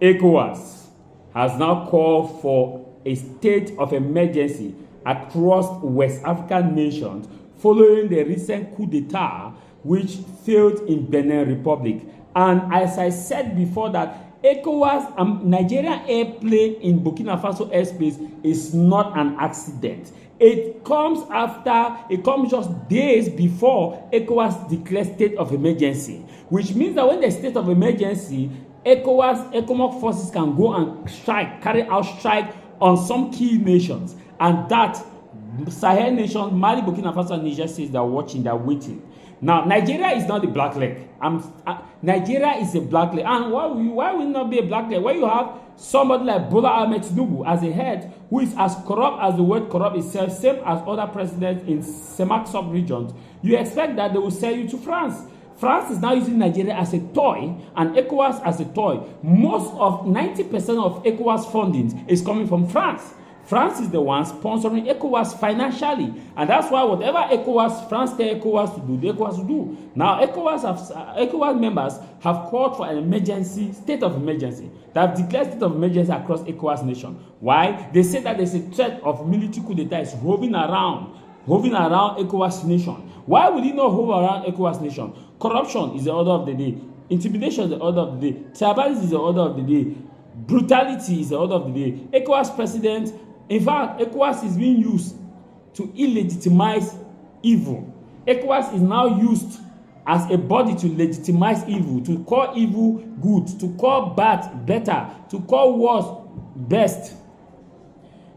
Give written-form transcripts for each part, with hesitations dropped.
ECOWAS has now called for a state of emergency across West African nations following the recent coup d'etat which failed in Benin Republic. And as I said before, that ECOWAS Nigerian airplane in Burkina Faso airspace is not an accident. It comes just days before ECOWAS declares state of emergency, which means that when the state of emergency, ECOWAS forces can go and carry out strike on some key nations, and that Sahel nation, Mali, Burkina Faso, and Niger states they're watching, they're waiting. Now, Nigeria is not the black leg. Nigeria is a black leg. And why will it not be a black leg? When you have somebody like Bola Ahmed Tinubu as a head who is as corrupt as the word corrupt itself, same as other presidents in CEMAC sub-regions, you expect that they will sell you to France. France is now using Nigeria as a toy and ECOWAS as a toy. Most of 90% of ECOWAS funding is coming from France. France is the one sponsoring ECOWAS financially, and that's why whatever France tell ECOWAS to do, the ECOWAS will do. Now, ECOWAS members have called for an emergency, state of emergency. They have declared state of emergency across ECOWAS nation. Why? They say that there's a threat of military coup d'etat is hovering around ECOWAS nation. Why would it not hover around ECOWAS nation? Corruption is the order of the day. Intimidation is the order of the day. Tribalism is the order of the day. Brutality is the order of the day. ECOWAS president. In fact, ECOWAS is being used to illegitimize evil. ECOWAS is now used as a body to legitimize evil, to call evil good, to call bad better, to call worse best.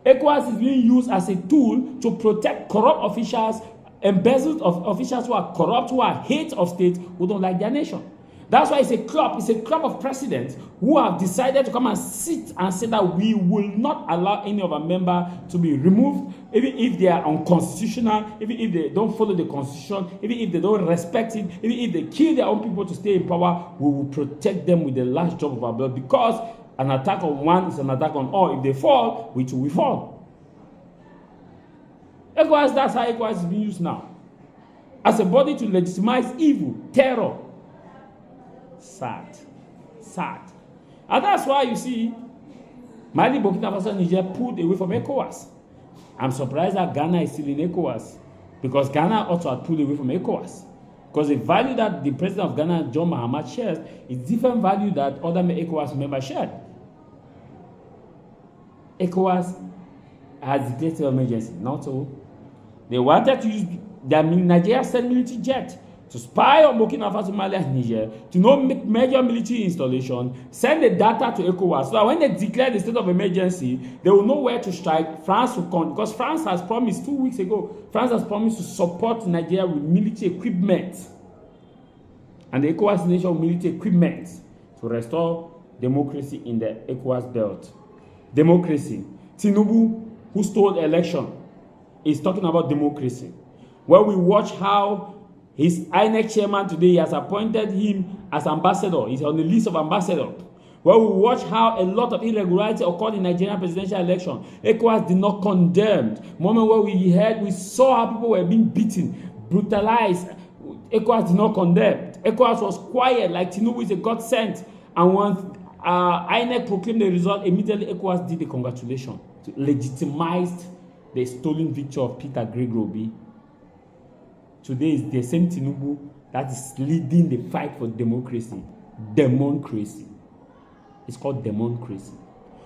ECOWAS is being used as a tool to protect corrupt officials, embezzled officials who are corrupt, who are hate of state, who don't like their nation. That's why it's a club of presidents who have decided to come and sit and say that we will not allow any of our members to be removed, even if they are unconstitutional, even if they don't follow the constitution, even if they don't respect it, even if they kill their own people to stay in power, we will protect them with the last drop of our blood, because an attack on one is an attack on all. If they fall, we too will fall. ECOWAS, that's how ECOWAS is being used now. As a body to legitimize evil, terror. Sad. And that's why you see Mali, Burkina Faso, and Niger pulled away from ECOWAS. I'm surprised that Ghana is still in ECOWAS, because Ghana also had pulled away from ECOWAS. Because the value that the president of Ghana, John Mahama, shares is different value that other ECOWAS members shared. ECOWAS has declared state of emergency. Not so. They wanted to use their Nigeria sent military jet to spy on Burkina Faso, Mali, and Niger, to not make major military installation, send the data to ECOWAS, so that when they declare the state of emergency, they will know where to strike. France will come, because France has promised 2 weeks ago, France has promised to support Nigeria with military equipment, and the ECOWAS nation with military equipment to restore democracy in the ECOWAS belt. Democracy. Tinubu, who stole the election, is talking about democracy. When we watch how his INEC chairman today has appointed him as ambassador. He's on the list of ambassadors. Well, we watch how a lot of irregularity occurred in Nigerian presidential election. ECOWAS did not condemn. Moment where we saw how people were being beaten, brutalized. ECOWAS did not condemn. ECOWAS was quiet, like Tinubu is a God sent. And once INEC proclaimed the result, immediately ECOWAS did a congratulation to legitimize the stolen victory of Peter Gregory. Today is the same Tinubu that is leading the fight for democracy. Democracy. It's called democracy.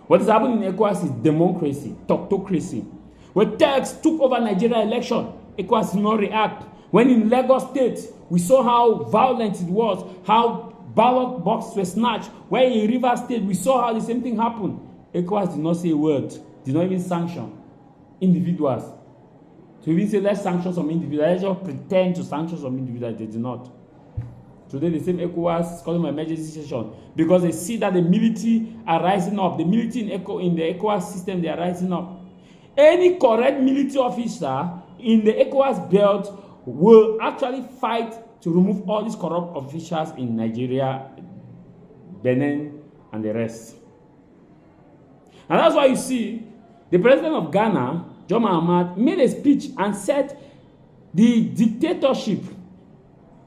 What is happening in ECOWAS is democracy, toctocracy. When Turks took over Nigeria election, ECOWAS did not react. When in Lagos State, we saw how violent it was, how ballot boxes were snatched. When in Rivers State, we saw how the same thing happened. ECOWAS did not say a word, did not even sanction individuals. To even say let's sanction some individuals, let's just pretend to sanction some individuals, they did not. Today, the same ECOWAS is calling for emergency session because they see that the military are rising up. The military in the ECOWAS system, they are rising up. Any correct military officer in the ECOWAS belt will actually fight to remove all these corrupt officials in Nigeria, Benin, and the rest. And that's why you see the president of Ghana, John Mahama, made a speech and said the dictatorship,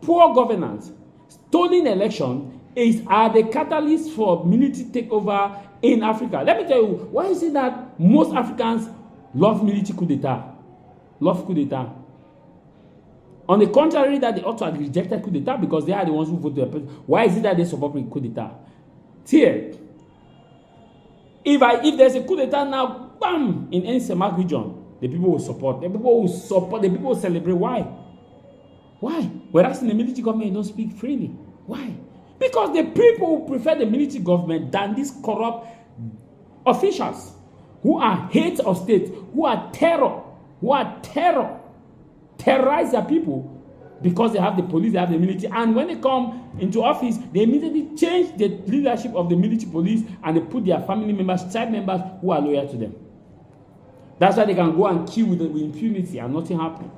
poor governance, stolen election are the catalyst for military takeover in Africa. Let me tell you, why is it that most Africans love military coup d'etat? Love coup d'etat. On the contrary, that they ought to have rejected coup d'etat because they are the ones who voted the president. Why is it that they support coup d'etat? Here, if there's a coup d'etat now, bam, in any Semak region, the people will support. The people will celebrate. Why? Why? Whereas in the military government, you don't speak freely. Why? Because the people prefer the military government than these corrupt officials who are hate of state, who are terrorize their people because they have the police, they have the military, and when they come into office, they immediately change the leadership of the military police and they put their family members, child members who are loyal to them. That's why they can go and kill with impunity and nothing happens.